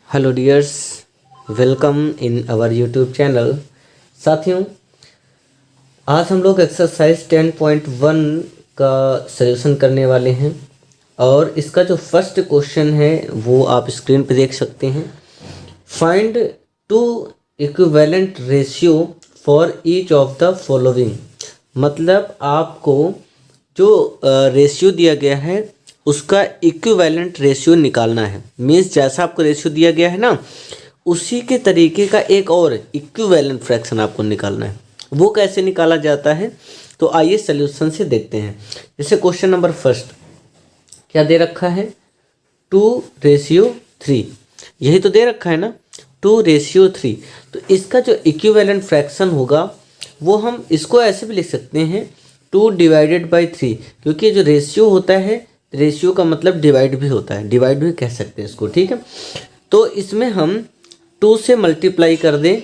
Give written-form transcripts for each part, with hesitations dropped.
Hello dears, welcome in our YouTube channel. साथियों, आज हम लोग एक्सरसाइज 10.1 का सलूशन करने वाले हैं और इसका जो फर्स्ट क्वेश्चन है वो आप स्क्रीन पे देख सकते हैं। Find two equivalent ratio for each of the following. मतलब आपको जो रेशियो दिया गया है उसका इक्विवेलेंट रेशियो निकालना है। मीन्स जैसा आपको रेशियो दिया गया है ना, उसी के तरीके का एक और इक्विवेलेंट फ्रैक्शन आपको निकालना है। वो कैसे निकाला जाता है, तो आइए सॉल्यूशन से देखते हैं। जैसे क्वेश्चन नंबर फर्स्ट क्या दे रखा है, 2:3, यही तो दे रखा है ना, 2:3। तो इसका जो इक्विवेलेंट फ्रैक्शन होगा वो हम इसको ऐसे भी लिख सकते हैं 2/3, क्योंकि जो रेशियो होता है, रेशियो का मतलब डिवाइड भी होता है, डिवाइड भी कह सकते हैं इसको, ठीक है। तो इसमें हम 2 से मल्टीप्लाई कर दें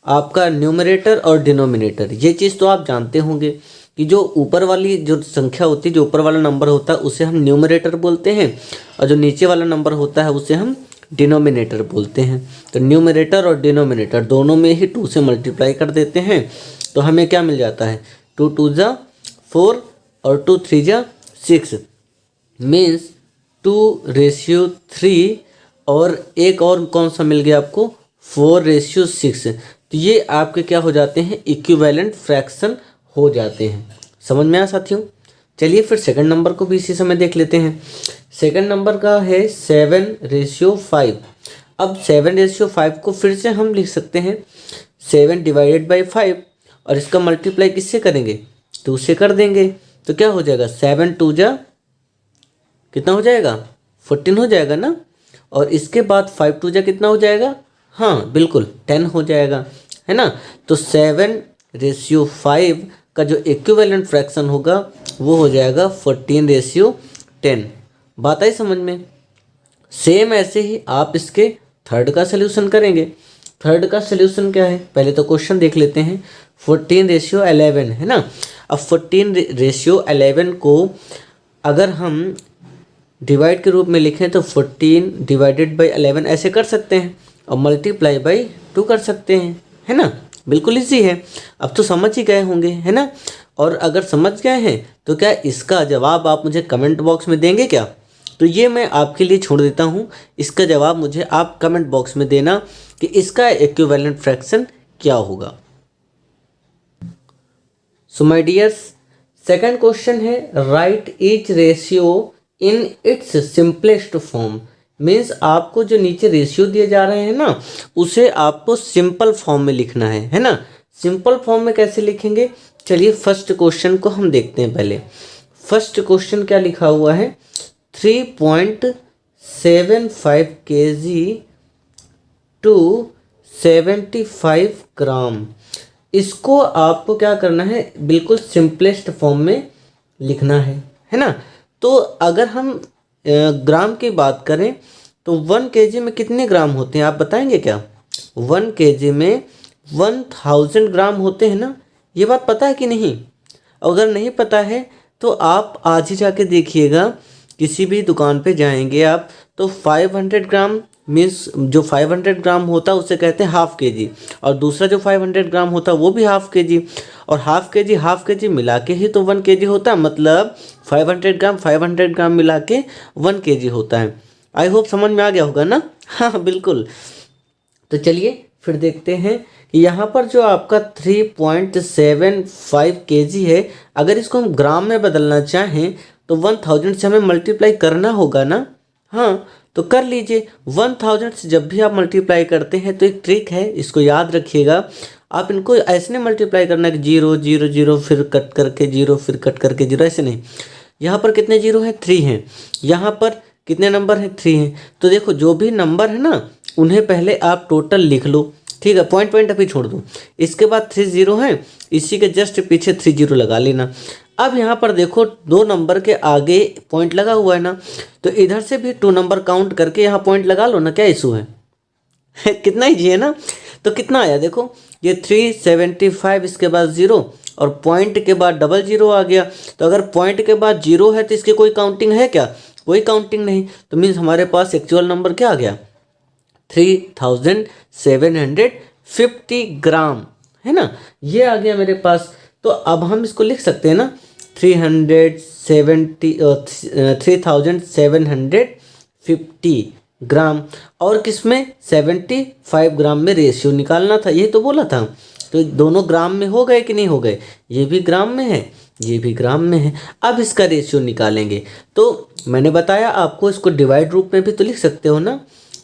आपका न्यूमरेटर और डिनोमिनेटर। ये चीज़ तो आप जानते होंगे कि जो ऊपर वाली जो संख्या होती है, जो ऊपर वाला नंबर होता है उसे हम न्यूमरेटर बोलते हैं और जो नीचे वाला नंबर होता है उसे हम डिनोमिनेटर बोलते हैं। तो न्यूमरेटर और डिनोमिनेटर दोनों में ही 2 से मल्टीप्लाई कर देते हैं तो हमें क्या मिल जाता है, 2 2 जा 4 और 2 3 जा 6, मीन्स 2:3। और एक और कौन सा मिल गया आपको, 4:6। तो ये आपके क्या हो जाते हैं, इक्विवेलेंट फ्रैक्शन हो जाते हैं। समझ में आया साथियों। चलिए फिर सेकंड नंबर को भी इसी समय देख लेते हैं। सेकंड नंबर का है 7:5। अब 7:5 को फिर से हम लिख सकते हैं 7/5 और इसका मल्टीप्लाई किससे करेंगे, 2 से कर देंगे। तो क्या हो जाएगा, 7 2 जा कितना हो जाएगा, 14 हो जाएगा ना। और इसके बाद 5 2 जा कितना हो जाएगा, हाँ बिल्कुल 10 हो जाएगा, है ना। तो 7:5 का जो इक्विवेलेंट फ्रैक्शन होगा वो हो जाएगा 14:10। बात आई समझ में। सेम ऐसे ही आप इसके थर्ड का सलूशन करेंगे। थर्ड का सलूशन क्या है, पहले तो क्वेश्चन देख लेते हैं। 14:11 है ना। अब 14:11 को अगर हम डिवाइड के रूप में लिखें तो 14/11 ऐसे कर सकते हैं और मल्टीप्लाई बाई 2 कर सकते हैं, है ना। बिल्कुल इजी है। अब तो समझ ही गए होंगे, है ना। और अगर समझ गए हैं तो क्या इसका जवाब आप मुझे कमेंट बॉक्स में देंगे क्या, तो ये मैं आपके लिए छोड़ देता हूँ। इसका जवाब मुझे आप कमेंट बॉक्स में देना कि इसका इक्विवेलेंट फ्रैक्शन क्या होगा। So my dears, second question है write each ratio in its simplest form. Means आपको जो नीचे रेशियो दिए जा रहे हैं ना, उसे आपको सिंपल फॉर्म में लिखना है ना। सिंपल फॉर्म में कैसे लिखेंगे, चलिए फर्स्ट क्वेश्चन को हम देखते हैं। पहले फर्स्ट क्वेश्चन क्या लिखा हुआ है, 3.75 kg टू 75 ग्राम। इसको आपको क्या करना है, बिल्कुल सिंपलेस्ट फॉर्म में लिखना है ना। तो अगर हम ग्राम की बात करें तो 1 kg में कितने ग्राम होते हैं आप बताएंगे क्या। 1 kg में 1000 ग्राम होते हैं ना। ये बात पता है कि नहीं। अगर नहीं पता है तो आप आज ही जाके देखिएगा, किसी भी दुकान पे जाएंगे आप तो 500 ग्राम मीन्स जो 500 ग्राम होता है उसे कहते हैं हाफ kg, और दूसरा जो 500 ग्राम होता है वो भी हाफ kg, और हाफ kg मिला के ही तो 1 kg होता है। मतलब 500 ग्राम मिला के 1 kg होता है। आई होप समझ में आ गया होगा ना। हाँ बिल्कुल। तो चलिए फिर देखते हैं कि यहाँ पर जो आपका 3.75 kg है, अगर इसको हम ग्राम में बदलना चाहें तो 1000 से हमें मल्टीप्लाई करना होगा ना। हाँ तो कर लीजिए। 1000 से जब भी आप मल्टीप्लाई करते हैं तो एक ट्रिक है, इसको याद रखिएगा। आप इनको ऐसे नहीं मल्टीप्लाई करना कि 0 0 0 फिर कट करके 0 फिर कट करके 0, ऐसे नहीं। यहाँ पर कितने जीरो हैं, 3 हैं। यहाँ पर कितने नंबर हैं, 3 हैं। तो देखो जो भी नंबर है ना उन्हें पहले आप टोटल लिख लो, ठीक है। पॉइंट अभी छोड़ दो। इसके बाद 3 0 हैं, इसी के जस्ट पीछे 3 0 लगा लेना। अब यहाँ पर देखो 2 नंबर के आगे पॉइंट लगा हुआ है ना, तो इधर से भी 2 नंबर काउंट करके यहाँ पॉइंट लगा लो ना, क्या इशू है। कितना ईजी है ना। तो कितना आया देखो, ये 375, इसके बाद 0 और पॉइंट के बाद डबल 0 आ गया। तो अगर पॉइंट के बाद 0 है तो इसकी कोई काउंटिंग है क्या, कोई काउंटिंग नहीं। तो मीन्स हमारे पास एक्चुअल नंबर क्या आ गया, 3750 ग्राम, है ना, ये आ गया मेरे पास। तो अब हम इसको लिख सकते हैं ना 3750 ग्राम, और किसमें 75 ग्राम में रेशियो निकालना था, ये तो बोला था। तो दोनों ग्राम में हो गए कि नहीं हो गए, ये भी ग्राम में है, ये भी ग्राम में है। अब इसका रेशियो निकालेंगे, तो मैंने बताया आपको इसको डिवाइड रूप में भी तो लिख सकते हो ना।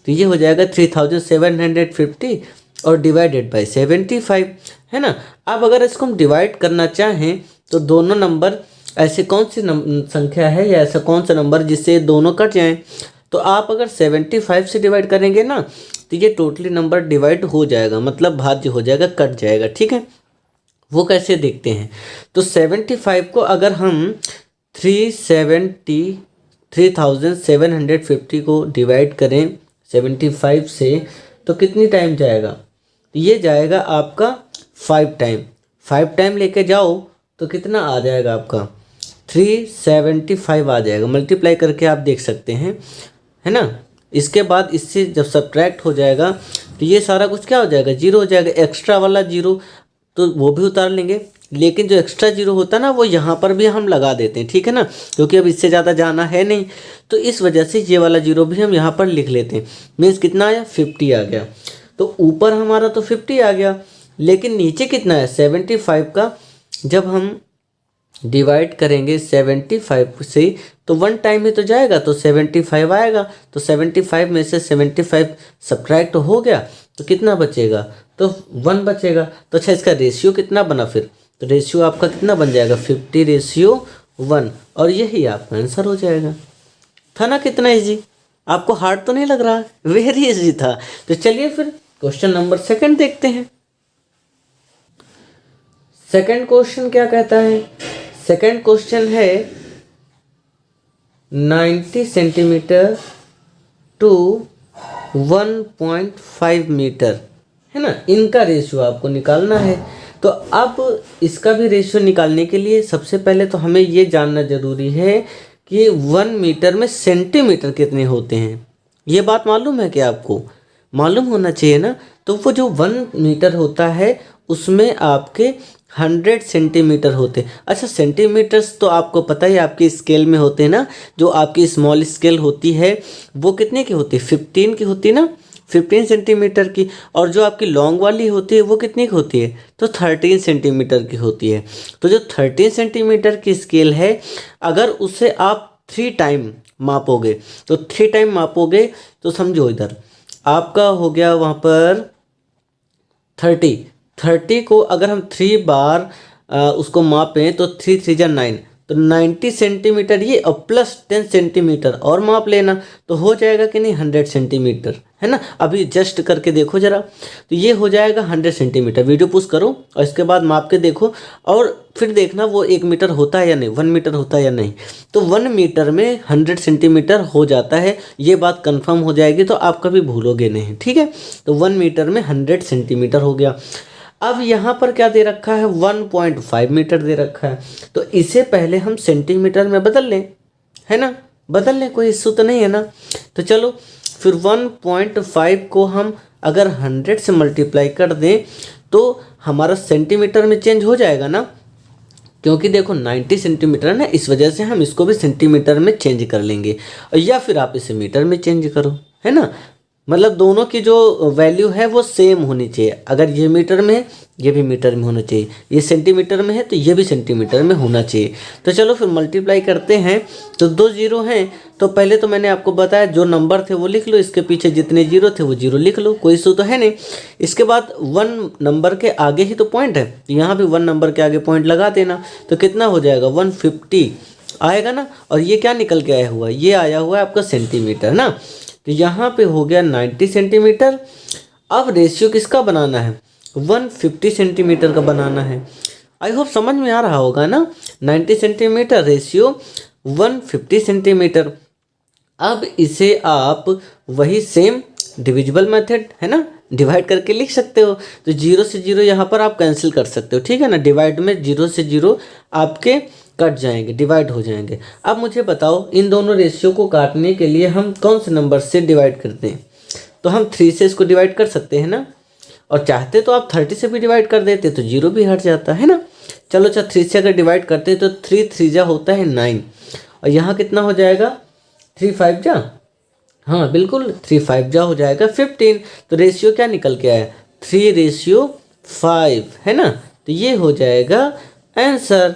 तो ये हो जाएगा 3750 और डिवाइडेड बाय 75, है ना। अब अगर इसको हम डिवाइड करना चाहें तो दोनों नंबर, ऐसे कौन सी संख्या है या ऐसा कौन सा नंबर जिससे दोनों कट जाएं, तो आप अगर 75 से डिवाइड करेंगे ना तो ये टोटली नंबर डिवाइड हो जाएगा, मतलब भाज्य हो जाएगा, कट जाएगा, ठीक है। वो कैसे देखते हैं, तो 75 को अगर हम 3750 को डिवाइड करें 75 से तो कितनी टाइम जाएगा, तो ये जाएगा आपका 5 टाइम। 5 टाइम लेके जाओ तो कितना आ जाएगा आपका 375 आ जाएगा, मल्टीप्लाई करके आप देख सकते हैं, है ना। इसके बाद इससे जब सब्ट्रैक्ट हो जाएगा तो ये सारा कुछ क्या हो जाएगा, जीरो हो जाएगा। एक्स्ट्रा वाला जीरो तो वो भी उतार लेंगे, लेकिन जो एक्स्ट्रा जीरो होता है ना वो यहाँ पर भी हम लगा देते हैं, ठीक है ना, क्योंकि अब इससे ज़्यादा जाना है नहीं, तो इस वजह से ये वाला जीरो भी हम यहाँ पर लिख लेते हैं। मीन्स कितना आया 50 आ गया, तो ऊपर हमारा तो 50 आ गया, लेकिन नीचे कितना है 75 का जब हम डिवाइड करेंगे 75 से तो 1 टाइम ही तो जाएगा, तो 75 आएगा, तो 75 में से 75 सब्ट्रैक्ट हो गया तो कितना बचेगा, तो 1 बचेगा। तो अच्छा इसका रेशियो कितना बना फिर, तो रेशियो आपका कितना बन जाएगा 50:1, और यही आपका आंसर हो जाएगा। था ना कितना इजी, आपको हार्ड तो नहीं लग रहा, वेरी इजी था। तो चलिए फिर क्वेश्चन नंबर 2 देखते हैं। सेकंड क्वेश्चन क्या कहता है, सेकंड क्वेश्चन है 90 सेंटीमीटर टू 1.5 मीटर, है ना, इनका रेशियो आपको निकालना है। तो अब इसका भी रेशियो निकालने के लिए सबसे पहले तो हमें ये जानना जरूरी है कि 1 मीटर में सेंटीमीटर कितने होते हैं। ये बात मालूम है कि आपको मालूम होना चाहिए ना। तो वो जो 1 मीटर होता है उसमें आपके 100 सेंटीमीटर होते। अच्छा सेंटीमीटर्स तो आपको पता ही आपकी स्केल में होते हैं ना, जो आपकी स्मॉल स्केल होती है वो कितने की होती है 15 की होती है ना, 15 सेंटीमीटर की, और जो आपकी लॉन्ग वाली होती है वो कितनी की होती है, तो 13 सेंटीमीटर की होती है। तो जो 13 सेंटीमीटर की स्केल है अगर उसे आप 3 टाइम मापोगे, तो 3 टाइम मापोगे तो समझो इधर आपका हो गया वहाँ पर 30 को अगर हम 3 बार उसको मापें तो 3 3 जा 9, तो 90 सेंटीमीटर ये और प्लस 10 सेंटीमीटर और माप लेना तो हो जाएगा कि नहीं 100 सेंटीमीटर, है ना। अभी जस्ट करके देखो ज़रा, तो ये हो जाएगा 100 सेंटीमीटर। वीडियो पुश करो और इसके बाद माप के देखो और फिर देखना वो 1 मीटर होता है या नहीं, 1 मीटर होता है या नहीं। तो 1 मीटर में 100 सेंटीमीटर हो जाता है, ये बात कंफर्म हो जाएगी तो आप कभी भूलोगे नहीं, ठीक है। तो 1 मीटर में 100 सेंटीमीटर हो गया। अब यहाँ पर क्या दे रखा है 1.5 मीटर दे रखा है, तो इसे पहले हम सेंटीमीटर में बदल लें, है ना, बदल लें, कोई इशू तो नहीं है ना। तो चलो फिर 1.5 को हम अगर 100 से मल्टीप्लाई कर दें तो हमारा सेंटीमीटर में चेंज हो जाएगा ना, क्योंकि देखो 90 सेंटीमीटर है ना, इस वजह से हम इसको भी सेंटीमीटर में चेंज कर लेंगे, या फिर आप इसे मीटर में चेंज करो, है ना। मतलब दोनों की जो वैल्यू है वो सेम होनी चाहिए। अगर ये मीटर में है ये भी मीटर में होना चाहिए, ये सेंटीमीटर में है तो ये भी सेंटीमीटर में होना चाहिए। तो चलो फिर मल्टीप्लाई करते हैं। तो 2 जीरो हैं, तो पहले तो मैंने आपको बताया जो नंबर थे वो लिख लो, इसके पीछे जितने जीरो थे वो जीरो लिख लो, कोई इशू तो है नहीं। इसके बाद 1 नंबर के आगे ही तो पॉइंट है, तो यहाँ भी 1 नंबर के आगे पॉइंट लगा देना, तो कितना हो जाएगा 150 आएगा ना। और ये क्या निकल के आया हुआ है, ये आया हुआ है आपका सेंटीमीटर ना। तो यहाँ पे हो गया 90 सेंटीमीटर। अब रेशियो किसका बनाना है 150 सेंटीमीटर का बनाना है। आई होप समझ में आ रहा होगा ना, 90 सेंटीमीटर रेशियो 150 सेंटीमीटर। अब इसे आप वही सेम डिविजिबल मेथड है ना, डिवाइड करके लिख सकते हो। तो 0 से 0 यहाँ पर आप कैंसिल कर सकते हो, ठीक है ना। डिवाइड में 0 से 0 आपके कट जाएंगे, डिवाइड हो जाएंगे। अब मुझे बताओ इन दोनों रेशियो को काटने के लिए हम कौन से नंबर से डिवाइड करते हैं। तो हम 3 से इसको डिवाइड कर सकते हैं ना, और चाहते तो आप 30 से भी डिवाइड कर देते तो 0 भी हट जाता है ना। चलो अच्छा 3 से अगर डिवाइड करते तो 3 3 जा होता है 9, और यहाँ कितना हो जाएगा 3 5 जा, हाँ बिल्कुल 3 5 जा हो जाएगा 15। तो रेशियो क्या निकल के आया 3:5 है ना। तो ये हो जाएगा आंसर।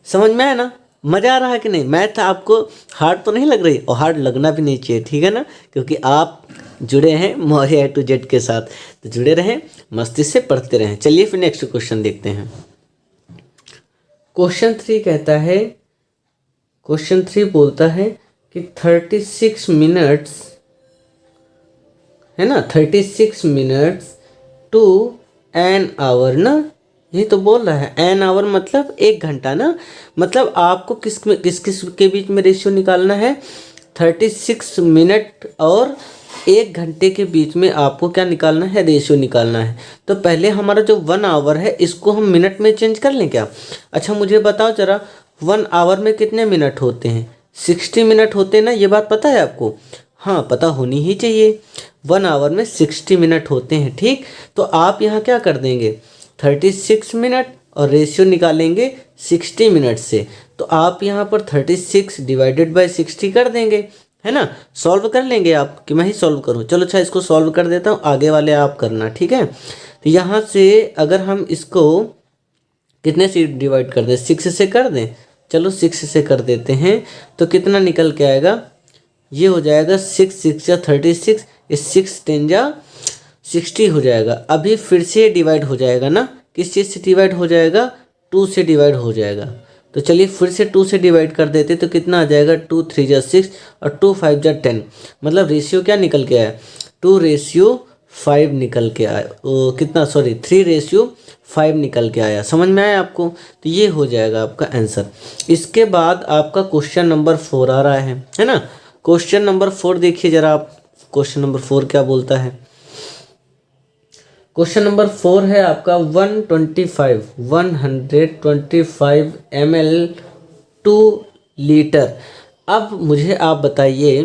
समझ में आया ना, मज़ा आ रहा है कि नहीं। मैथ आपको हार्ड तो नहीं लग रही, और हार्ड लगना भी नहीं चाहिए, ठीक है ना, क्योंकि आप जुड़े हैं मौर्य A to Z के साथ। तो जुड़े रहें, मस्ती से पढ़ते रहें। चलिए फिर नेक्स्ट क्वेश्चन देखते हैं। क्वेश्चन 3 कहता है, क्वेश्चन 3 बोलता है कि 36 मिनट्स है ना, 36 मिनट्स टू एन आवर ना, ये तो बोल रहा है एन आवर मतलब 1 घंटा ना। मतलब आपको किस किस के बीच में रेशियो निकालना है, 36 मिनट और 1 घंटे के बीच में आपको क्या निकालना है, रेशियो निकालना है। तो पहले हमारा जो 1 आवर है इसको हम मिनट में चेंज कर लें क्या। अच्छा मुझे बताओ जरा 1 आवर में कितने मिनट होते हैं, 60 मिनट होते हैं ना, ये बात पता है आपको। हाँ पता होनी ही चाहिए, 1 आवर में 60 मिनट होते हैं, ठीक। तो आप यहाँ क्या कर देंगे 36 मिनट और रेशियो निकालेंगे 60 मिनट से। तो आप यहाँ पर 36 डिवाइडेड बाय 60 कर देंगे, है ना। सॉल्व कर लेंगे आप कि मैं ही सॉल्व करूँ। चलो अच्छा इसको सॉल्व कर देता हूँ, आगे वाले आप करना, ठीक है। तो यहाँ से अगर हम इसको कितने से डिवाइड कर दें, 6 से कर दें। चलो 6 से कर देते हैं, तो कितना निकल के आएगा, ये हो जाएगा 6 6 जा 36, इस 6 10 जा 60 हो जाएगा। अभी फिर से डिवाइड हो जाएगा ना, किस चीज़ से डिवाइड हो जाएगा, 2 से डिवाइड हो जाएगा। तो चलिए फिर से 2 से डिवाइड कर देते, तो कितना आ जाएगा 2 3 जा 6 और 2 5 जा 10। मतलब रेशियो क्या निकल के आया 2:5 निकल के आया, कितना सॉरी 3:5 निकल के आया। समझ में आया आपको। तो ये हो जाएगा आपका आंसर। इसके बाद आपका क्वेश्चन नंबर 4 आ रहा है ना। क्वेश्चन नंबर 4 देखिए जरा आप, क्वेश्चन नंबर 4 क्या बोलता है। क्वेश्चन नंबर 4 है आपका 125 ml 2 लीटर। अब मुझे आप बताइए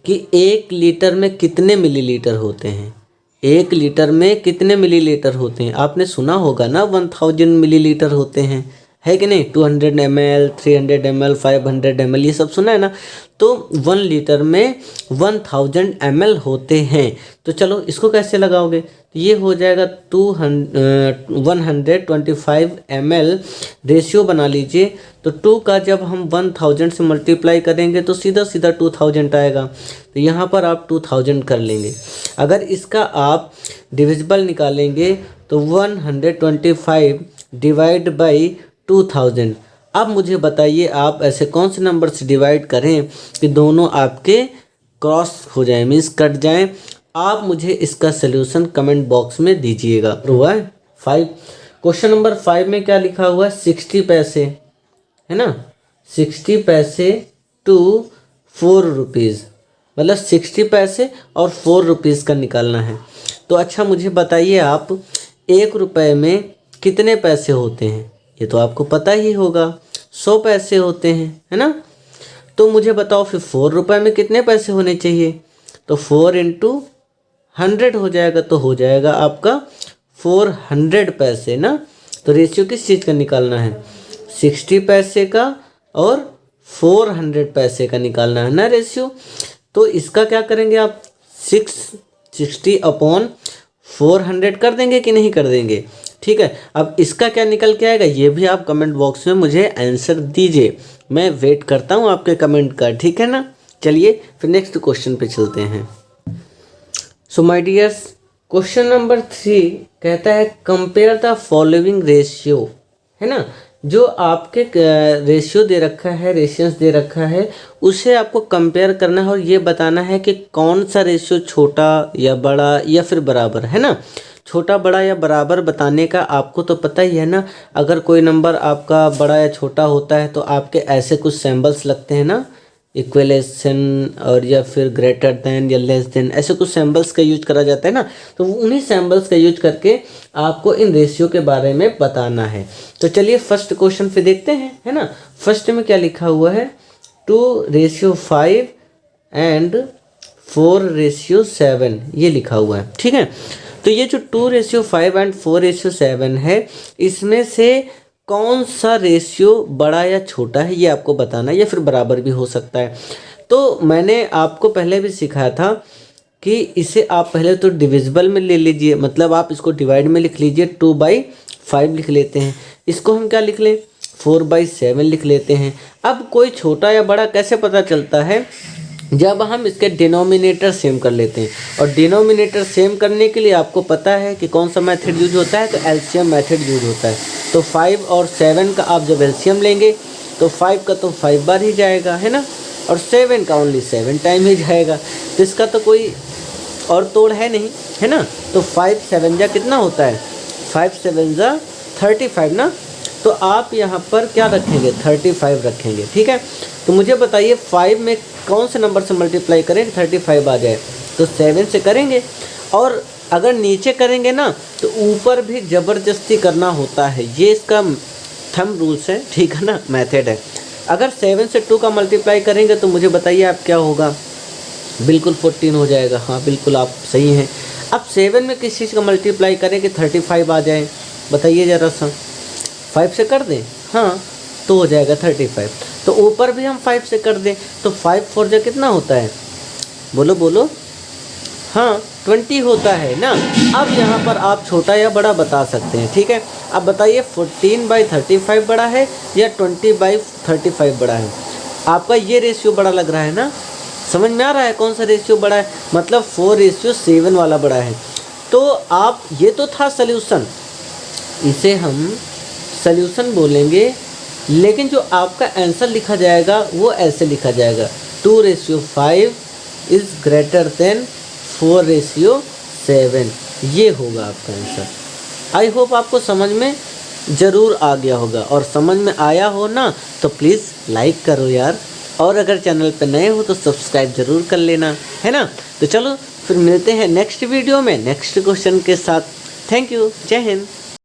कि 1 लीटर में कितने मिलीलीटर होते हैं, 1 लीटर में कितने मिलीलीटर होते हैं। आपने सुना होगा ना 1000 मिलीलीटर होते हैं, है कि नहीं। 200 ml 300 ml 500 ml ये सब सुना है ना। तो 1 लीटर में 1000 ml होते हैं। तो चलो इसको कैसे लगाओगे, तो ये हो जाएगा 125 ml रेशियो बना लीजिए। तो 2 का जब हम 1000 से मल्टीप्लाई करेंगे तो सीधा सीधा 2000 आएगा। तो यहाँ पर आप 2000 कर लेंगे। अगर इसका आप डिविजिबल निकालेंगे तो 125 डिवाइड बाई 2000। अब मुझे बताइए आप ऐसे कौन से नंबर से डिवाइड करें कि दोनों आपके क्रॉस हो जाएं, मीन्स कट जाएं। आप मुझे इसका सलूशन कमेंट बॉक्स में दीजिएगा। हुआ है 5। क्वेश्चन नंबर 5 में क्या लिखा हुआ है 60 पैसे, है ना, 60 पैसे टू 4 रुपीज़, मतलब 60 पैसे और 4 रुपीज़ का निकालना है। तो अच्छा मुझे बताइए आप 1 रुपये में कितने पैसे होते हैं, ये तो आपको पता ही होगा 100 पैसे होते हैं, है ना। तो मुझे बताओ फिर 4 रुपये में कितने पैसे होने चाहिए, तो 4 × 100 हो जाएगा। तो हो जाएगा आपका 400 पैसे ना। तो रेशियो किस चीज़ का निकालना है, 60 पैसे का और 400 पैसे का निकालना है ना रेशियो। तो इसका क्या करेंगे आप 60/400 कर देंगे कि नहीं कर देंगे, ठीक है। अब इसका क्या निकल के आएगा ये भी आप कमेंट बॉक्स में मुझे आंसर दीजिए, मैं वेट करता हूँ आपके कमेंट का, ठीक है ना। चलिए फिर नेक्स्ट क्वेश्चन पे चलते हैं। सो माय डियर्स, क्वेश्चन नंबर 3 कहता है कंपेयर द फॉलोइंग रेशियो, है ना। जो आपके रेशियो दे रखा है, रेशियंस दे रखा है, उसे आपको कंपेयर करना है और ये बताना है कि कौन सा रेशियो छोटा या बड़ा या फिर बराबर, है ना। छोटा बड़ा या बराबर बताने का आपको तो पता ही है ना। अगर कोई नंबर आपका बड़ा या छोटा होता है तो आपके ऐसे कुछ सिंबल्स लगते हैं ना, इक्वलेशन और या फिर ग्रेटर देन या लेस देन, ऐसे कुछ सिंबल्स का यूज करा जाता है ना। तो उन्हीं सिंबल्स का यूज करके आपको इन रेशियो के बारे में बताना है। तो चलिए फर्स्ट क्वेश्चन पे देखते हैं, है ना। फर्स्ट में क्या लिखा हुआ है 2:5 एंड 4:7 ये लिखा हुआ है, ठीक है। तो ये जो 2:5 एंड 4:7 है, इसमें से कौन सा रेशियो बड़ा या छोटा है ये आपको बताना है, या फिर बराबर भी हो सकता है। तो मैंने आपको पहले भी सिखाया था कि इसे आप पहले तो डिविजिबल में ले लीजिए, मतलब आप इसको डिवाइड में लिख लीजिए, 2/5 लिख लेते हैं। इसको हम क्या लिख लें, 4/7 लिख लेते हैं। अब कोई छोटा या बड़ा कैसे पता चलता है, जब हम इसके डिनोमिनेटर सेम कर लेते हैं। और डिनोमिनेटर सेम करने के लिए आपको पता है कि कौन सा मेथड यूज होता है, तो एलसीएम मेथड यूज होता है। तो 5 और 7 का आप जब एलसीएम लेंगे तो 5 का तो 5 बार ही जाएगा, है ना, और 7 का ओनली 7 टाइम ही जाएगा। तो इसका तो कोई और तोड़ है नहीं, है ना। तो 5 7 जा कितना होता है, 5 7 जा 35 ना। तो आप यहाँ पर क्या रखेंगे, 35 रखेंगे, ठीक है। तो मुझे बताइए 5 में कौन से नंबर से मल्टीप्लाई करें कि 35 आ जाए, तो 7 से करेंगे। और अगर नीचे करेंगे ना तो ऊपर भी ज़बरदस्ती करना होता है, ये इसका थंब रूल्स है, ठीक है ना, मेथड है। अगर 7 से 2 का मल्टीप्लाई करेंगे तो मुझे बताइए आप क्या होगा, बिल्कुल 14 हो जाएगा। हाँ बिल्कुल आप सही हैं। अब 7 में किस चीज़ का मल्टीप्लाई करें कि 35 आ जाए, बताइए ज़रा सा। 5 से कर दें, हाँ तो हो जाएगा 35। तो ऊपर भी हम 5 से कर दें तो 5 4 जा कितना होता है, बोलो बोलो, हाँ 20 होता है ना। अब यहाँ पर आप छोटा या बड़ा बता सकते हैं, ठीक है। अब बताइए 14/35 बड़ा है या 20/35 बड़ा है। आपका ये रेशियो बड़ा लग रहा है ना, समझ में आ रहा है कौन सा रेशियो बड़ा है, मतलब 4:7 वाला बड़ा है। तो आप, ये तो था सल्यूशन, इसे हम सल्यूशन बोलेंगे, लेकिन जो आपका आंसर लिखा जाएगा वो ऐसे लिखा जाएगा, 2:5 इज़ ग्रेटर देन 4:7, ये होगा आपका आंसर। आई होप आपको समझ में ज़रूर आ गया होगा, और समझ में आया हो ना तो प्लीज़ लाइक करो यार, और अगर चैनल पर नए हो तो सब्सक्राइब ज़रूर कर लेना, है ना। तो चलो फिर मिलते हैं नेक्स्ट वीडियो में नेक्स्ट क्वेश्चन के साथ। थैंक यू, जय हिंद।